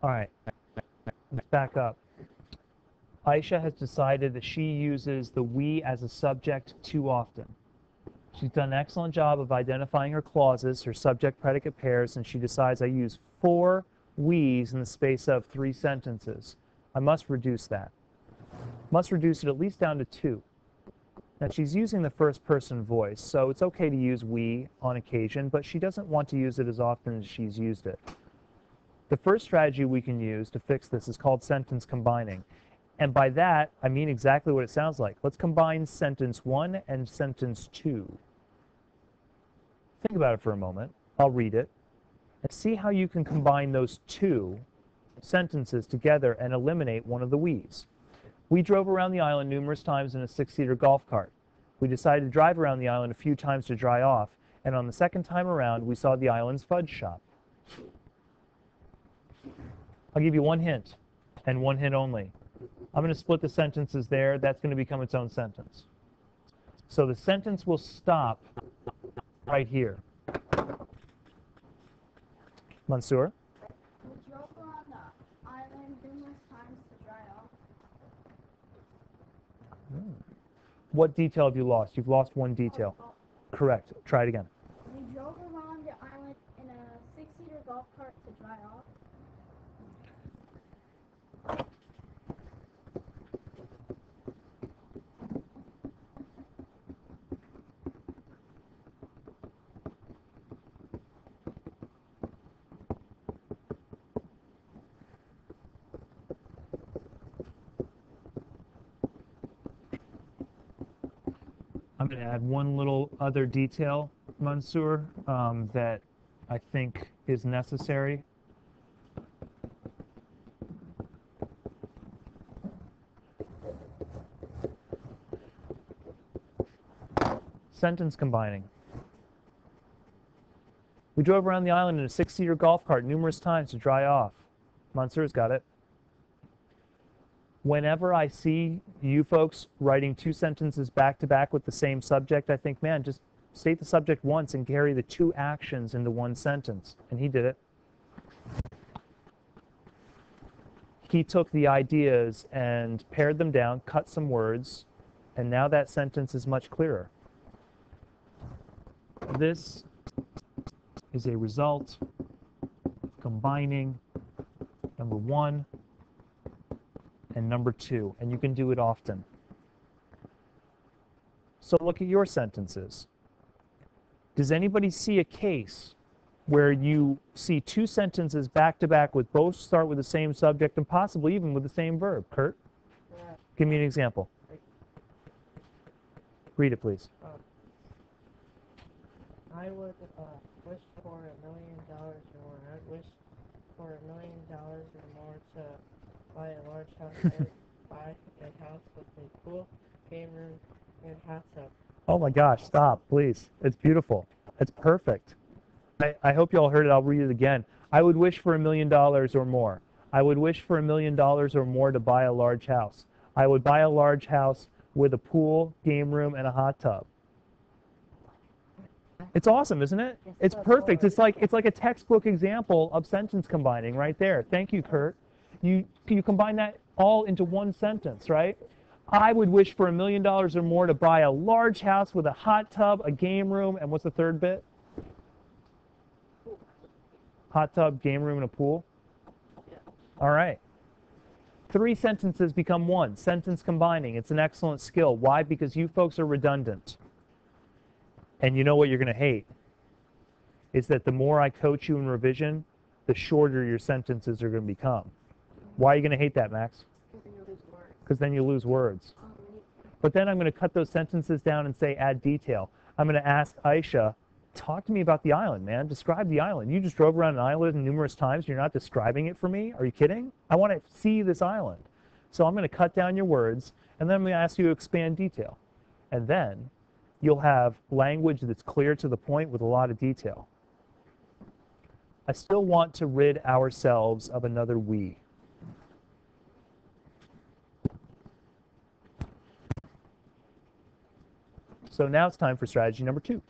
All right, let's back up. Aisha has decided that she uses the we as a subject too often. She's done an excellent job of identifying her clauses, her subject-predicate pairs, and she decides I use 4 we's in the space of 3 sentences. I must reduce that. Must reduce it at least down to 2. Now she's using the first person voice, so it's okay to use we on occasion, but she doesn't want to use it as often as she's used it. The first strategy we can use to fix this is called sentence combining. And by that, I mean exactly what it sounds like. Let's combine sentence 1 and sentence 2. Think about it for a moment. I'll read it. And see how you can combine those 2 sentences together and eliminate one of the we's. We drove around the island numerous times in a 6-seater golf cart. We decided to drive around the island a few times to dry off, and on the second time around, we saw the island's fudge shop. I'll give you one hint, and one hint only. I'm going to split the sentences there. That's going to become its own sentence. So the sentence will stop right here. Mansoor? We drove around the island numerous times to dry off. What detail have you lost? You've lost one detail. Correct. Try it again. We drove around the island in a 6-seater golf cart to dry off. I'm going to add one little other detail, Mansoor, that I think is necessary. Sentence combining. We drove around the island in a 6-seater golf cart numerous times to dry off. Mansoor's got it. Whenever I see you folks writing 2 sentences back to back with the same subject, I think, man, just state the subject once and carry the 2 actions into one sentence. And he did it. He took the ideas and pared them down, cut some words, and now that sentence is much clearer. This is a result of combining number 1 and number 2, and you can do it often. So look at your sentences. Does anybody see a case where you see 2 sentences back to back with both start with the same subject and possibly even with the same verb? Kurt? Yeah. Give me an example. Read it, please. I would wish for $1 million or more. I'd wish for $1 million or more to buy a large house. I would buy a house with a pool, game room, and hot tub. Oh my gosh, stop, please. It's beautiful. It's perfect. I hope you all heard it. I'll read it again. I would wish for $1 million or more. I would wish for $1 million or more to buy a large house. I would buy a large house with a pool, game room, and a hot tub. It's awesome, isn't it? It's perfect. It's like a textbook example of sentence combining right there. Thank you, Kurt. You combine that all into one sentence, right? I would wish for $1 million or more to buy a large house with a hot tub, a game room, and what's the third bit? Hot tub, game room, and a pool? All right. 3 sentences become 1. Sentence combining. It's an excellent skill. Why? Because you folks are redundant. And you know what you're going to hate? Is that the more I coach you in revision, the shorter your sentences are going to become. Why are you going to hate that, Max? Because then you lose words. But then I'm going to cut those sentences down and say add detail. I'm going to ask Aisha, talk to me about the island, man. Describe the island. You just drove around an island numerous times. You're not describing it for me? Are you kidding? I want to see this island. So I'm going to cut down your words, and then I'm going to ask you to expand detail. And then you'll have language that's clear to the point with a lot of detail. I still want to rid ourselves of another we. So now it's time for strategy number 2.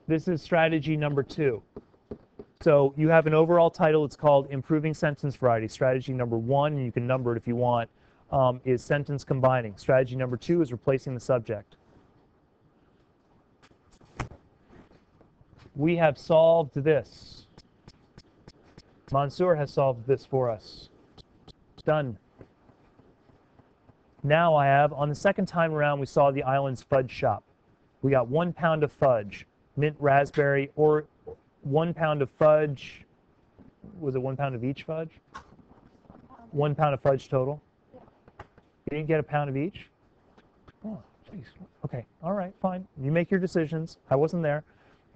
This is strategy number 2. So you have an overall title. It's called Improving Sentence Variety. Strategy number 1, and you can number it if you want, is sentence combining. Strategy number 2 is replacing the subject. We have solved this. Mansour has solved this for us. Done. Now I have, on the second time around, we saw the island's fudge shop. We got 1 pound of fudge, mint raspberry, or 1 pound of fudge. Was it 1 pound of each fudge? 1 pound of fudge total? You didn't get a pound of each? Oh, jeez. Okay, all right, fine. You make your decisions. I wasn't there.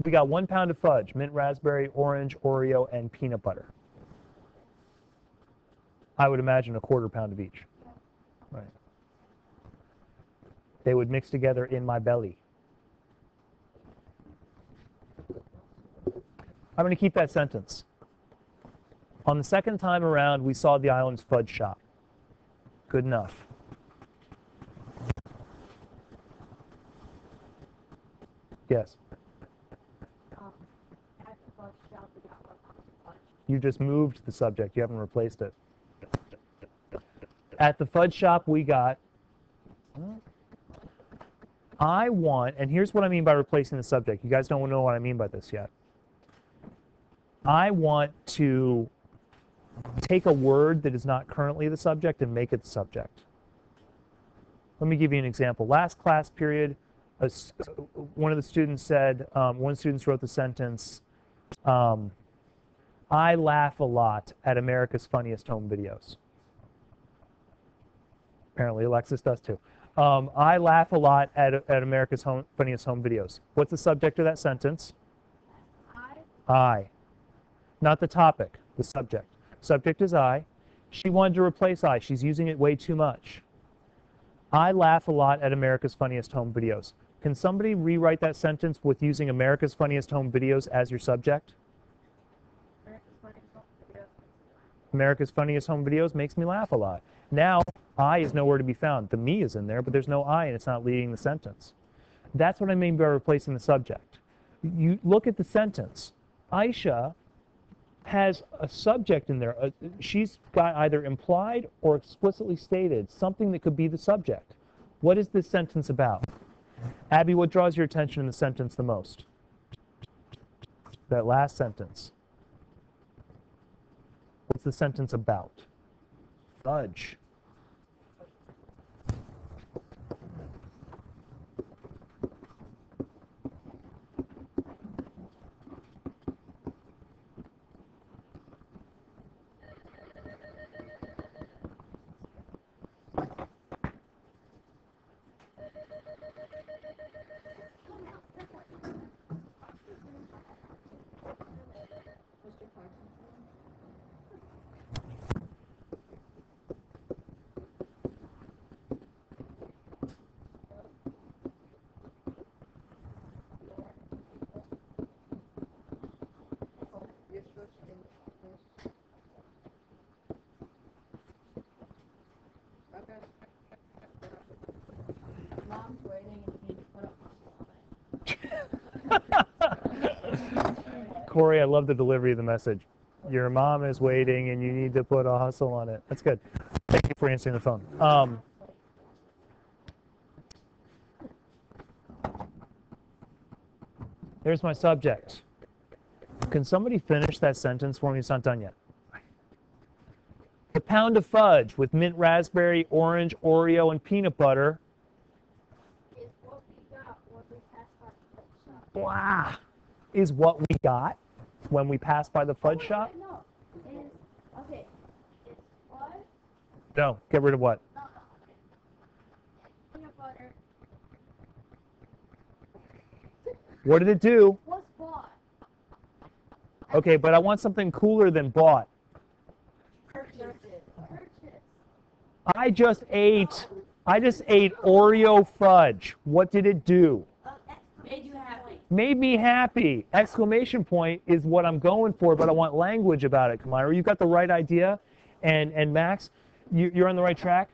We got 1 pound of fudge, mint raspberry, orange, Oreo, and peanut butter. I would imagine a 1/4 pound of each. Right. They would mix together in my belly. I'm going to keep that sentence. On the second time around, we saw the island's fudge shop. Good enough. Yes? At the fudge shop, we got 1 pound of fudge. You just moved the subject. You haven't replaced it. At the fudge shop, we got... I want, and here's what I mean by replacing the subject. You guys don't know what I mean by this yet. I want to take a word that is not currently the subject and make it the subject. Let me give you an example. Last class period, one of the students said, one of the students wrote the sentence, I laugh a lot at America's Funniest Home Videos. Apparently Alexis does too. I laugh a lot at America's Funniest Home Videos. What's the subject of that sentence? I. Not the topic, the subject. Subject is I. She wanted to replace I. She's using it way too much. I laugh a lot at America's Funniest Home Videos. Can somebody rewrite that sentence with using America's Funniest Home Videos as your subject? America's Funniest Home Videos makes me laugh a lot. Now, I is nowhere to be found. The me is in there, but there's no I, and it's not leading the sentence. That's what I mean by replacing the subject. You look at the sentence. Aisha has a subject in there. She's got either implied or explicitly stated something that could be the subject. What is this sentence about? Abby, what draws your attention in the sentence the most? That last sentence. What's the sentence about? Fudge. Mom's waiting and you need to put a hustle on it. Corey, I love the delivery of the message. Your mom is waiting and you need to put a hustle on it. That's good. Thank you for answering the phone. There's my subject. Can somebody finish that sentence for me? It's not done yet. A pound of fudge with mint raspberry, orange, Oreo, and peanut butter. Is what we got when we passed by the fudge shop. Wow. Is what we got when we passed by the fudge shop? No. Is, okay. It's what? No. Get rid of what? No, no. Okay. Peanut butter. What did it do? Was bought. Okay, but I want something cooler than bought. Purchased. I just ate Oreo fudge. What did it do? Made you happy. Made me happy. Exclamation point is what I'm going for, but I want language about it, Kamira. You've got the right idea. And Max, you're on the right track.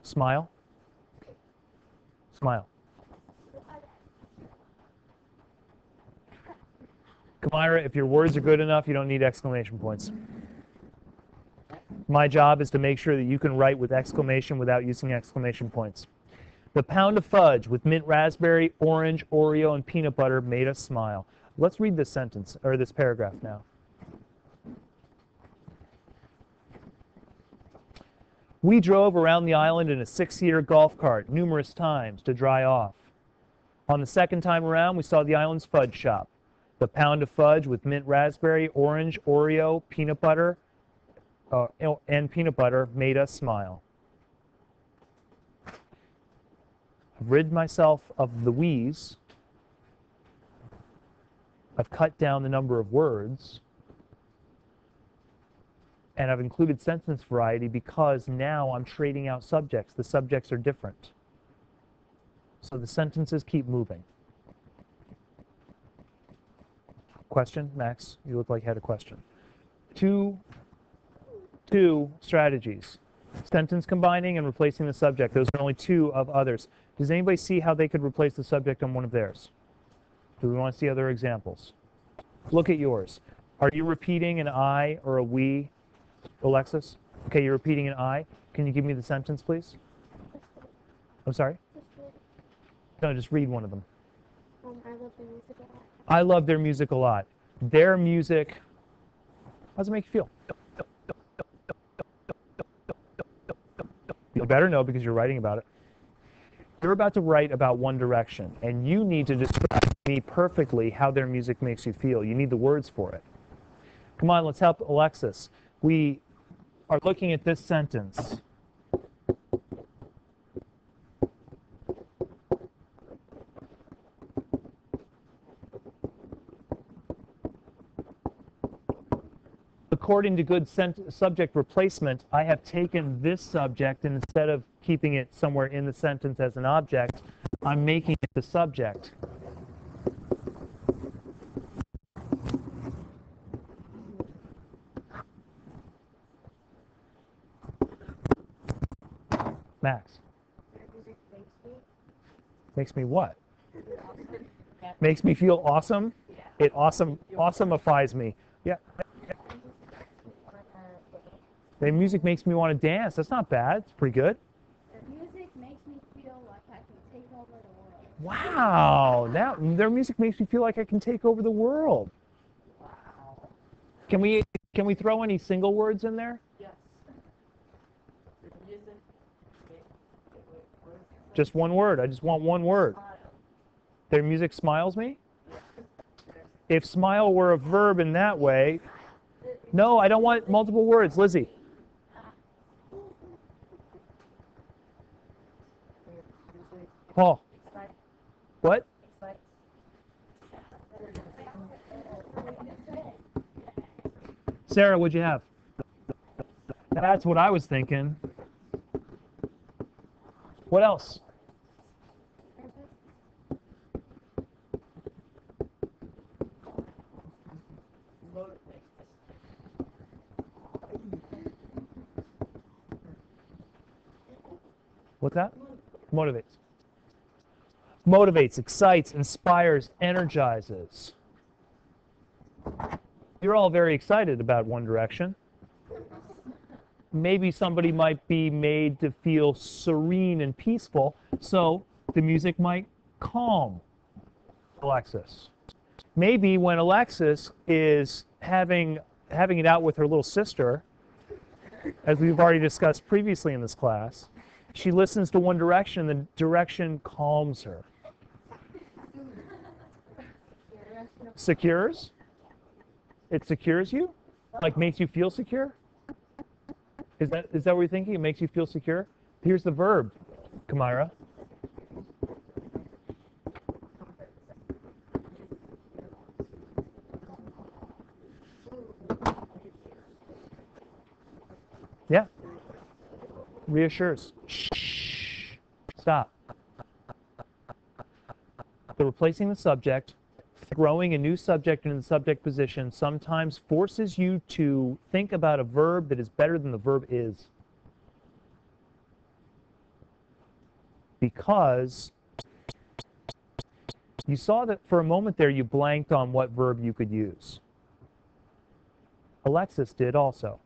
Smile. Smile. Kamira, if your words are good enough, you don't need exclamation points. My job is to make sure that you can write with exclamation without using exclamation points. The pound of fudge with mint raspberry, orange, Oreo, and peanut butter made us smile. Let's read this sentence, or this paragraph now. We drove around the island in a 6-seater golf cart numerous times to dry off. On the second time around, we saw the island's fudge shop. The pound of fudge with mint raspberry, orange, Oreo, peanut butter, and peanut butter made us smile. I've rid myself of the wheeze. I've cut down the number of words. And I've included sentence variety because now I'm trading out subjects. The subjects are different. So the sentences keep moving. Question? Max, you look like you had a question. Two strategies. Sentence combining and replacing the subject. Those are only two of others. Does anybody see how they could replace the subject on one of theirs? Do we want to see other examples? Look at yours. Are you repeating an I or a we, Alexis? Okay, you're repeating an I. Can you give me the sentence, please? I'm sorry? No, just read one of them. I love their music a lot. I love their music a lot. Their music, how does it make you feel? You better know because you're writing about it. You're about to write about One Direction, and you need to describe to me perfectly how their music makes you feel. You need the words for it. Come on, let's help Alexis. We are looking at this sentence. According to good subject replacement, I have taken this subject, and instead of keeping it somewhere in the sentence as an object, I'm making it the subject. Max. Makes me what? Makes me feel awesome? It awesomeifies me. Yeah. The music makes me want to dance. That's not bad. It's pretty good. Their music makes me feel like I can take over the world. Wow. Their music makes me feel like I can take over the world. Wow. Can we throw any single words in there? Yes. Music. Just one word. I just want one word. Smile. Their music smiles me? If smile were a verb in that way, no, I don't want multiple words. Lizzie. Paul. What? Sarah, what'd you have? That's what I was thinking. What else? What's that? Motivates. Motivates, excites, inspires, energizes. You're all very excited about One Direction. Maybe somebody might be made to feel serene and peaceful, so the music might calm Alexis. Maybe when Alexis is having it out with her little sister, as we've already discussed previously in this class, she listens to One Direction, and the direction calms her. Secures? It secures you? Like makes you feel secure? Is that what you're thinking? It makes you feel secure? Here's the verb, Kamira. Yeah. Reassures. Shh. Stop. So replacing the subject, throwing a new subject in the subject position sometimes forces you to think about a verb that is better than the verb is. because you saw that for a moment there you blanked on what verb you could use. Alexis did also.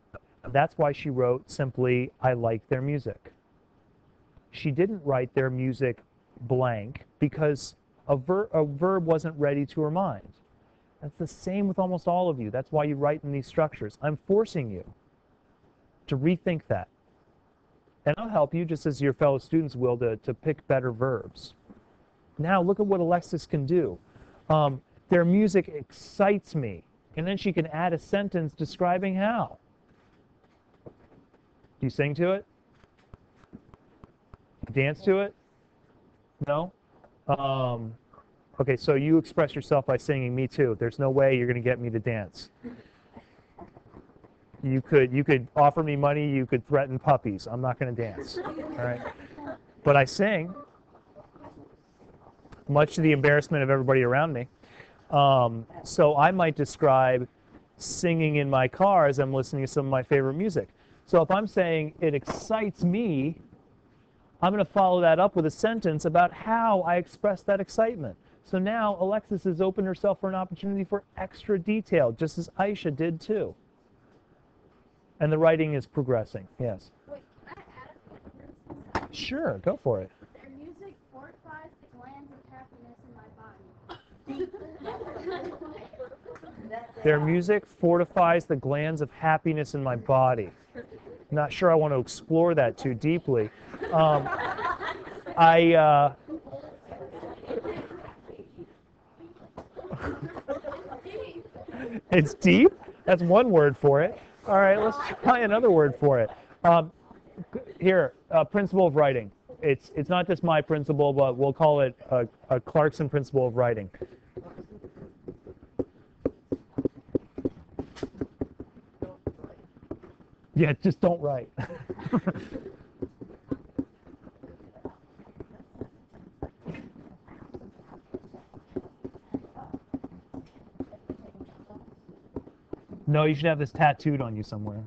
That's why she wrote simply, I like their music. She didn't write their music blank because a verb wasn't ready to her mind. That's the same with almost all of you. That's why you write in these structures. I'm forcing you to rethink that. And I'll help you, just as your fellow students will, to pick better verbs. Now look at what Alexis can do. Their music excites me. And then she can add a sentence describing how. Do you sing to it? Dance to it? No? Okay, so you express yourself by singing me too. There's no way you're going to get me to dance. You could offer me money, you could threaten puppies. I'm not going to dance. All right? But I sing, much to the embarrassment of everybody around me. So I might describe singing in my car as I'm listening to some of my favorite music. So if I'm saying it excites me, I'm going to follow that up with a sentence about how I express that excitement. So now Alexis has opened herself for an opportunity for extra detail, just as Aisha did too. And the writing is progressing. Yes. Wait, can I add a sentence? Sure, go for it. Their music fortifies the glands of happiness in my body. Their music fortifies the glands of happiness in my body. Not sure I want to explore that too deeply. It's deep? That's one word for it. All right, let's try another word for it. Here, principle of writing. It's not just my principle, but we'll call it a Clarkson principle of writing. Yeah, just don't write. No, you should have this tattooed on you somewhere.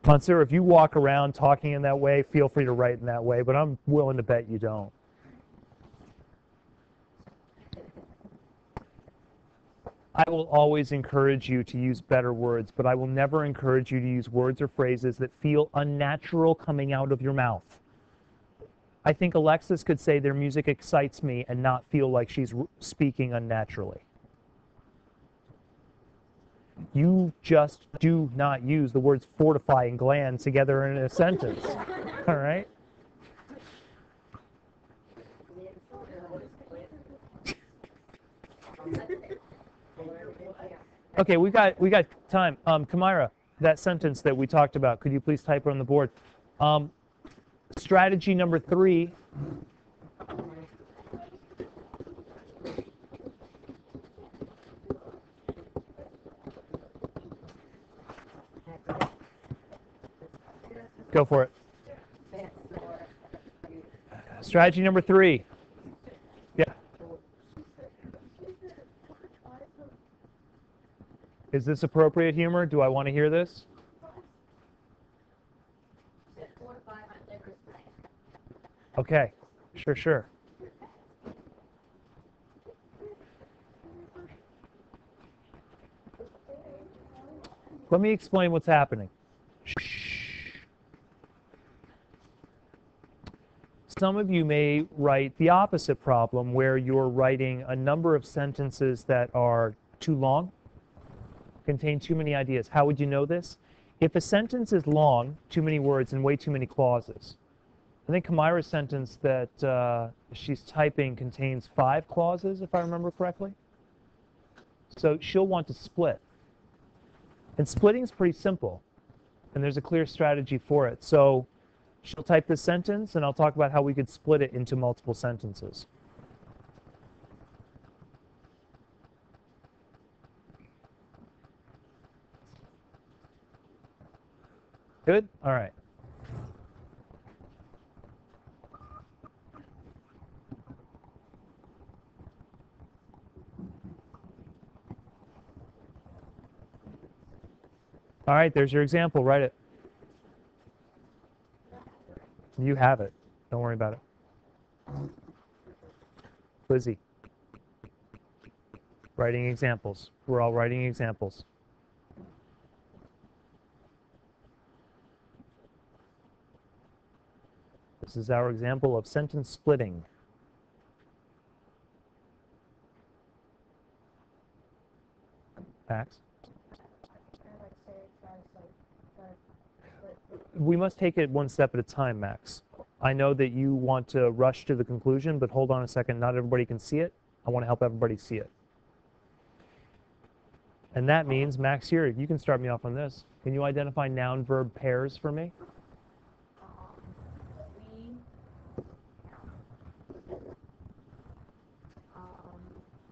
Monsieur, if you walk around talking in that way, feel free to write in that way, but I'm willing to bet you don't. I will always encourage you to use better words, but I will never encourage you to use words or phrases that feel unnatural coming out of your mouth. I think Alexis could say their music excites me and not feel like she's speaking unnaturally. You just do not use the words fortify and gland together in a sentence. All right? Okay, we got time. Kamira, that sentence that we talked about, could you please type it on the board? Strategy number 3. Go for it. Strategy number 3. Yeah. Is this appropriate humor? Do I want to hear this? Okay. Sure. Let me explain what's happening. Some of you may write the opposite problem, where you're writing a number of sentences that are too long, contain too many ideas. How would you know this? If a sentence is long, too many words, and way too many clauses. I think Kamira's sentence that she's typing contains 5 clauses, if I remember correctly. So she'll want to split. And splitting is pretty simple, and there's a clear strategy for it. So she'll type this sentence, and I'll talk about how we could split it into multiple sentences. Good? All right. All right, there's your example. Write it. You have it. Don't worry about it. Lizzie. Writing examples. We're all writing examples. This is our example of sentence splitting. Max? We must take it one step at a time, Max. I know that you want to rush to the conclusion, but hold on a second. Not everybody can see it. I want to help everybody see it. And that means, Max, here, you can start me off on this. Can you identify noun-verb pairs for me?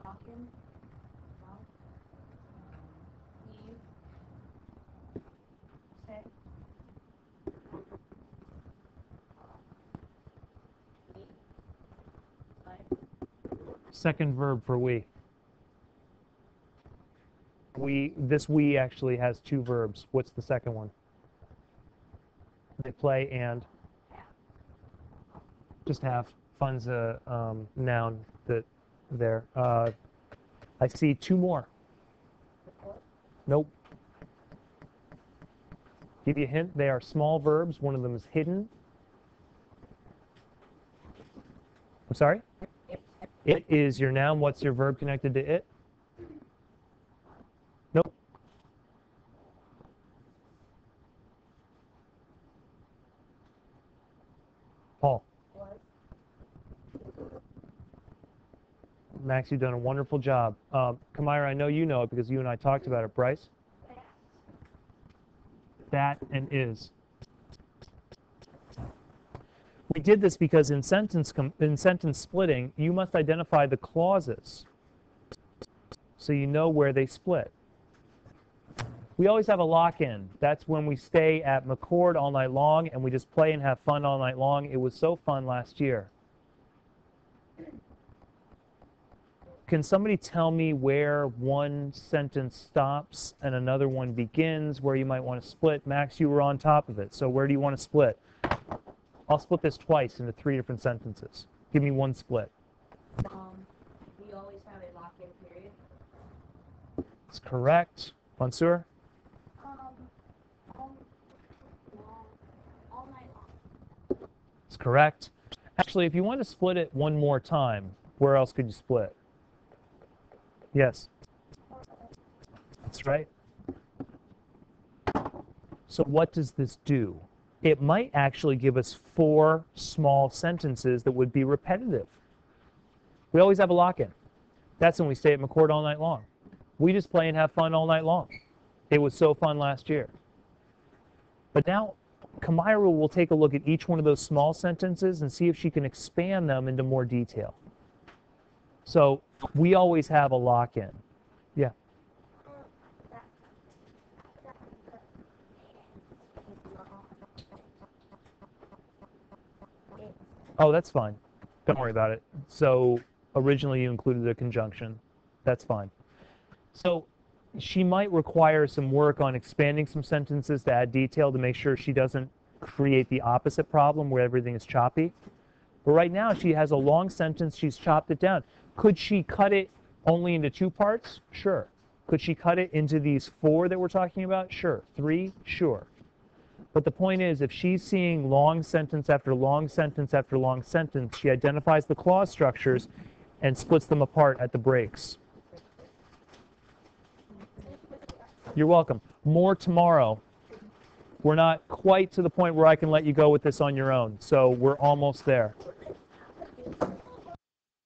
Talking, say, Second verb for we. This we actually has two verbs. What's the second one? They play and just have. Fun's a noun that there. I see two more. Nope. Give you a hint. They are small verbs. One of them is hidden. I'm sorry? It is your noun. What's your verb connected to it? Nope. Paul. Max, you've done a wonderful job. Kamira, I know you know it because you and I talked about it. Bryce? That and is. We did this because in sentence splitting, you must identify the clauses so you know where they split. We always have a lock-in. That's when we stay at McCord all night long and we just play and have fun all night long. It was so fun last year. Can somebody tell me where one sentence stops and another one begins, where you might want to split? Max, you were on top of it. So where do you want to split? I'll split this twice into 3 different sentences. Give me one split. we always have a lock-in period. That's correct. Mansoor? All night long. That's correct. Actually, if you want to split it one more time, where else could you split? Yes. That's right. So what does this do? It might actually give us 4 small sentences that would be repetitive. We always have a lock-in. That's when we stay at McCord all night long. We just play and have fun all night long. It was so fun last year. But now, Kamira will take a look at each one of those small sentences and see if she can expand them into more detail. So we always have a lock-in. Yeah. Oh, that's fine. Don't worry about it. So originally you included a conjunction. That's fine. So she might require some work on expanding some sentences to add detail to make sure she doesn't create the opposite problem where everything is choppy. But right now she has a long sentence. She's chopped it down. Could she cut it only into 2 parts? Sure. Could she cut it into these 4 that we're talking about? Sure. 3? Sure. But the point is, if she's seeing long sentence after long sentence after long sentence, she identifies the clause structures and splits them apart at the breaks. You're welcome. More tomorrow. We're not quite to the point where I can let you go with this on your own, so we're almost there.